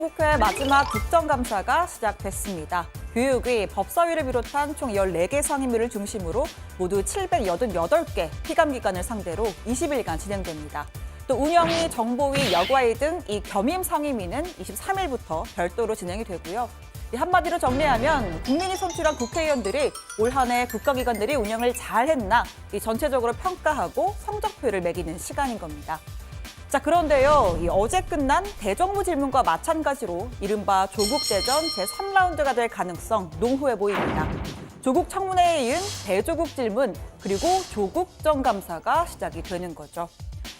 국회 마지막 국정감사가 시작됐습니다. 교육위, 법사위를 비롯한 총 14개 상임위를 중심으로 모두 788개 피감기관을 상대로 20일간 진행됩니다. 또 운영위, 정보위, 여과위 등 이 겸임 상임위는 23일부터 별도로 진행이 되고요. 한마디로 정리하면 국민이 선출한 국회의원들이 올 한 해 국가기관들이 운영을 잘했나 전체적으로 평가하고 성적표를 매기는 시간인 겁니다. 자, 그런데요, 어제 끝난 대정부 질문과 마찬가지로 이른바 조국대전 제3라운드가 될 가능성 농후해 보입니다. 조국 청문회에 이은 대조국 질문 그리고 조국정 감사가 시작이 되는 거죠.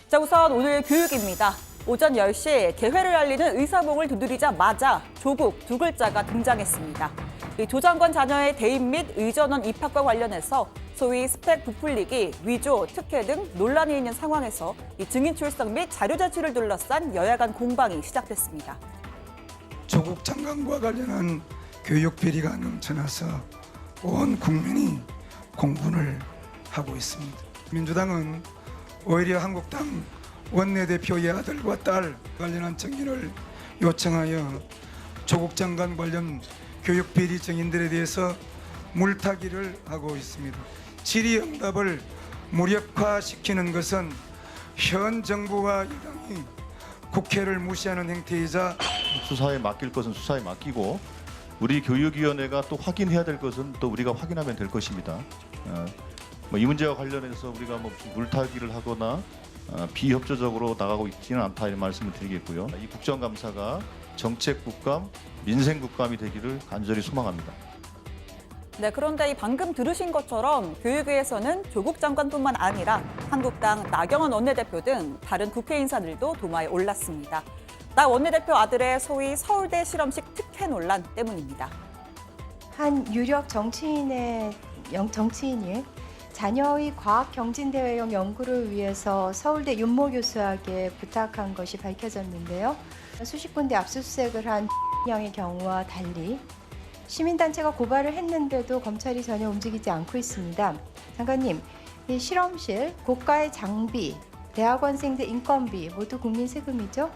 자, 우선 오늘 교육입니다. 오전 10시 개회를 알리는 의사봉을 두드리자마자 조국 두 글자가 등장했습니다. 조 장관 자녀의 대입 및 의전원 입학과 관련해서 소위 스펙 부풀리기, 위조, 특혜 등 논란이 있는 상황에서 증인 출석 및 자료 제출을 둘러싼 여야 간 공방이 시작됐습니다. 조국 장관과 관련한 교육 비리가 넘쳐나서 온 국민이 공분을 하고 있습니다. 민주당은 오히려 한국당 원내대표의 아들과 딸 관련한 증인을 요청하여 조국 장관 관련 교육 비리 증인들에 대해서 물타기를 하고 있습니다. 질의응답을 무력화시키는 것은 현 정부와 여당이 국회를 무시하는 행태이자 수사에 맡길 것은 수사에 맡기고 우리 교육위원회가 또 확인해야 될 것은 또 우리가 확인하면 될 것입니다. 이 문제와 관련해서 우리가 무슨 물타기를 하거나 비협조적으로 나가고 있지는 않다 이런 말씀을 드리겠고요. 이 국정감사가 정책국감, 민생국감이 되기를 간절히 소망합니다. 네, 그런데 방금 들으신 것처럼 교육위에서는 조국 장관뿐만 아니라 한국당 나경원 원내대표 등 다른 국회 인사들도 도마에 올랐습니다. 나 원내대표 아들의 소위 서울대 실험식 특혜 논란 때문입니다. 한 유력 정치인이 자녀의 과학경진대회용 연구를 위해서 서울대 윤모 교수에게 부탁한 것이 밝혀졌는데요. 수십 군데 압수수색을 한 양의 경우와 달리 시민단체가 고발을 했는데도 검찰이 전혀 움직이지 않고 있습니다. 장관님, 이 실험실, 고가의 장비, 대학원생들 인건비 모두 국민 세금이죠?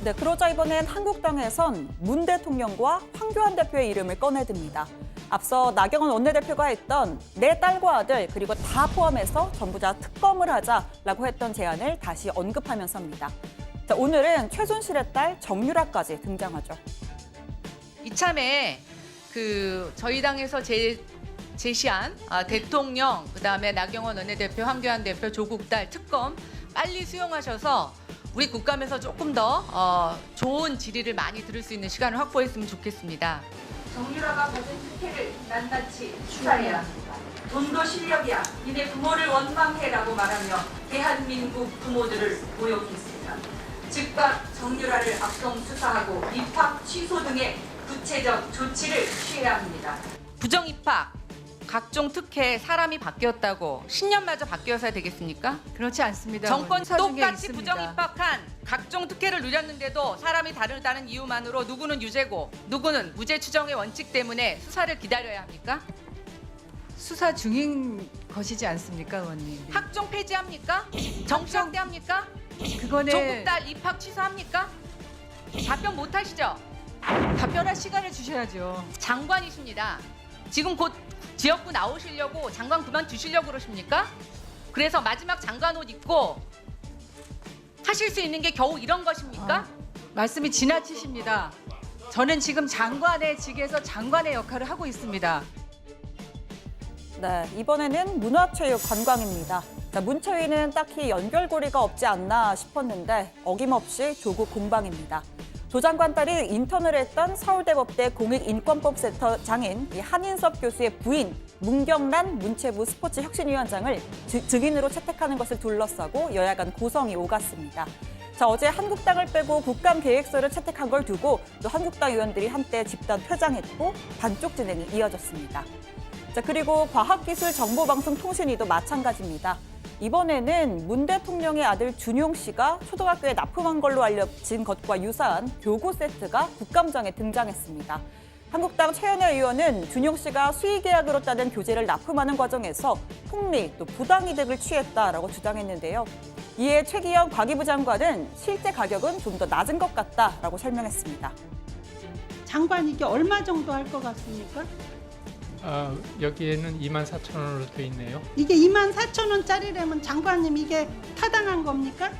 네, 그러자 이번엔 한국당에선 문 대통령과 황교안 대표의 이름을 꺼내듭니다. 앞서 나경원 원내대표가 했던 내 딸과 아들 그리고 다 포함해서 전부 다 특검을 하자라고 했던 제안을 다시 언급하면서입니다. 자, 오늘은 최순실의 딸 정유라까지 등장하죠. 이참에 저희 당에서 제시한 대통령, 그다음에 나경원 원내대표, 황교안 대표, 조국 딸 특검 빨리 수용하셔서 우리 국감에서 조금 더 좋은 질의를 많이 들을 수 있는 시간을 확보했으면 좋겠습니다. 정유라가 받은 특혜를 낱낱이 수사해야 합니다. 돈도 실력이야. 니네 부모를 원망해라고 말하며 대한민국 부모들을 모욕했습니다. 즉각 정유라를 압송 수사하고 입학 취소 등의 구체적 조치를 취해야 합니다. 부정입학, 각종 특혜, 사람이 바뀌었다고 10년마저 바뀌어서야 되겠습니까? 그렇지 않습니다. 정권 수사 중에 똑같이 있습니다. 부정입학한 각종 특혜를 누렸는데도 사람이 다르다는 이유만으로 누구는 유죄고 누구는 무죄 추정의 원칙 때문에 수사를 기다려야 합니까? 수사 중인 것이지 않습니까, 의원님? 학종 폐지합니까? 정시학대합니까? 그거는 조국 딸 입학 취소합니까? 답변 못 하시죠? 답변할 시간을 주셔야죠. 장관이십니다. 지금 곧 지역구 나오시려고 장관 그만두시려고 그러십니까? 그래서 마지막 장관 옷 입고 하실 수 있는 게 겨우 이런 것입니까? 말씀이 지나치십니다. 저는 지금 장관의 직에서 장관의 역할을 하고 있습니다. 네, 이번에는 문화체육관광입니다. 자, 문체위는 딱히 연결고리가 없지 않나 싶었는데 어김없이 조국 공방입니다. 조 장관 딸이 인턴을 했던 서울대법대 공익인권법센터 장인 한인섭 교수의 부인 문경란 문체부 스포츠혁신위원장을 증인으로 채택하는 것을 둘러싸고 여야 간 고성이 오갔습니다. 자, 어제 한국당을 빼고 국감계획서를 채택한 걸 두고 또 한국당 의원들이 한때 집단 퇴장했고 반쪽 진행이 이어졌습니다. 자, 그리고 과학기술정보방송통신위도 마찬가지입니다. 이번에는 문 대통령의 아들 준용 씨가 초등학교에 납품한 걸로 알려진 것과 유사한 교구 세트가 국감장에 등장했습니다. 한국당 최연애 의원은 준용 씨가 수의계약으로 따낸 교재를 납품하는 과정에서 폭리 또 부당이득을 취했다라고 주장했는데요. 이에 최기영 과기부 장관은 실제 가격은 좀 더 낮은 것 같다라고 설명했습니다. 장관 이게 얼마 정도 할 것 같습니까? 여기에는 24,000원으로 돼 있네요. 이게 24,000원짜리라면 장관님 이게 타당한 겁니까?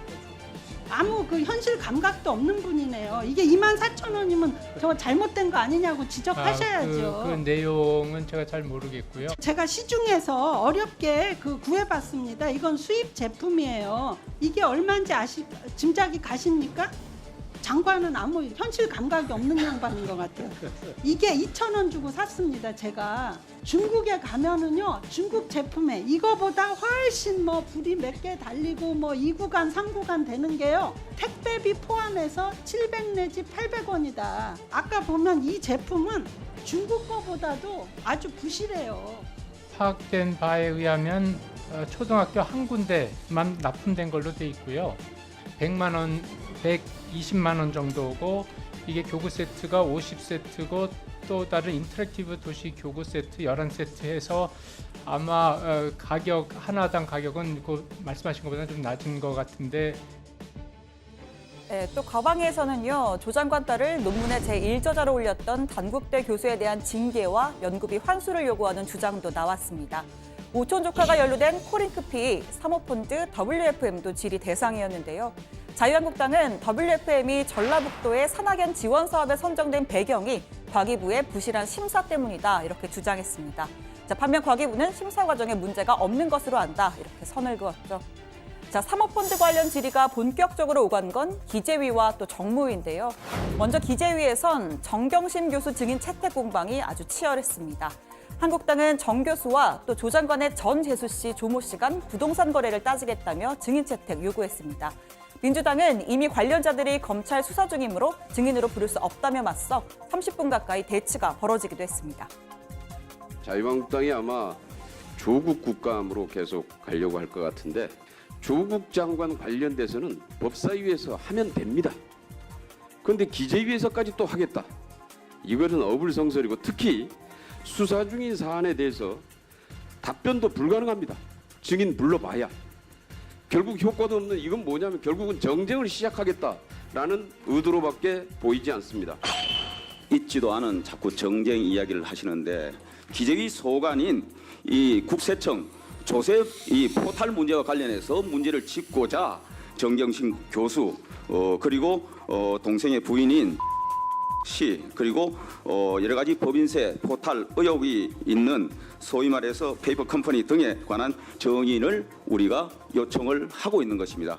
아무 그 현실 감각도 없는 분이네요. 이게 24,000원이면 저거 잘못된 거 아니냐고 지적하셔야죠. 그 내용은 제가 잘 모르겠고요. 제가 시중에서 어렵게 구해봤습니다. 이건 수입 제품이에요. 이게 얼마인지 짐작이 가십니까? 장관은 아무 현실 감각이 없는 양반인 것 같아요. 이게 2,000원 주고 샀습니다. 제가 중국에 가면은요, 중국 제품에 이거보다 훨씬 불이 몇 개 달리고 2구간, 3구간 되는 게요, 택배비 포함해서 700 내지 800원이다. 아까 보면 이 제품은 중국 거보다도 아주 부실해요. 파악된 바에 의하면 초등학교 한 군데만 납품된 걸로 돼 있고요. 100만 원, 120만 원 정도고, 이게 교구 세트가 50세트고 또 다른 인터랙티브 도시 교구 세트 11세트 해서 아마 가격 하나당 가격은 그 말씀하신 것보다 좀 낮은 것 같은데. 네, 또 과방위에서는요, 조 장관 딸을 논문의 제1저자로 올렸던 단국대 교수에 대한 징계와 연구비 환수를 요구하는 주장도 나왔습니다. 오촌 조카가 연루된 코링크피, 사모펀드, WFM도 질의 대상이었는데요. 자유한국당은 WFM이 전라북도의 산학연 지원 사업에 선정된 배경이 과기부의 부실한 심사 때문이다, 이렇게 주장했습니다. 자, 반면 과기부는 심사 과정에 문제가 없는 것으로 안다, 이렇게 선을 그었죠. 자, 사모펀드 관련 질의가 본격적으로 오간 건 기재위와 또 정무위인데요. 먼저 기재위에선 정경심 교수 증인 채택 공방이 아주 치열했습니다. 한국당은 정 교수와 또 조 장관의 전 재수 씨, 조모 씨 간 부동산 거래를 따지겠다며 증인 채택 요구했습니다. 민주당은 이미 관련자들이 검찰 수사 중이므로 증인으로 부를 수 없다며 맞서 30분 가까이 대치가 벌어지기도 했습니다. 자유한국당이 아마 조국 국감으로 계속 가려고 할 것 같은데, 조국 장관 관련돼서는 법사위에서 하면 됩니다. 그런데 기재위에서까지 또 하겠다. 이거는 어불성설이고, 특히 수사 중인 사안에 대해서 답변도 불가능합니다. 증인 불러봐야. 결국 효과도 없는, 이건 뭐냐면 결국은 정쟁을 시작하겠다라는 의도로밖에 보이지 않습니다. 있지도 않은 자꾸 정쟁 이야기를 하시는데, 기재위 소관인 이 국세청 조셉 이 포탈 문제와 관련해서 문제를 짚고자 정경심 교수, 그리고 동생의 부인인 씨, 그리고 여러 가지 법인세 포탈 의혹이 있는 소위 말해서 페이퍼 컴퍼니 등에 관한 정인을 우리가 요청을 하고 있는 것입니다.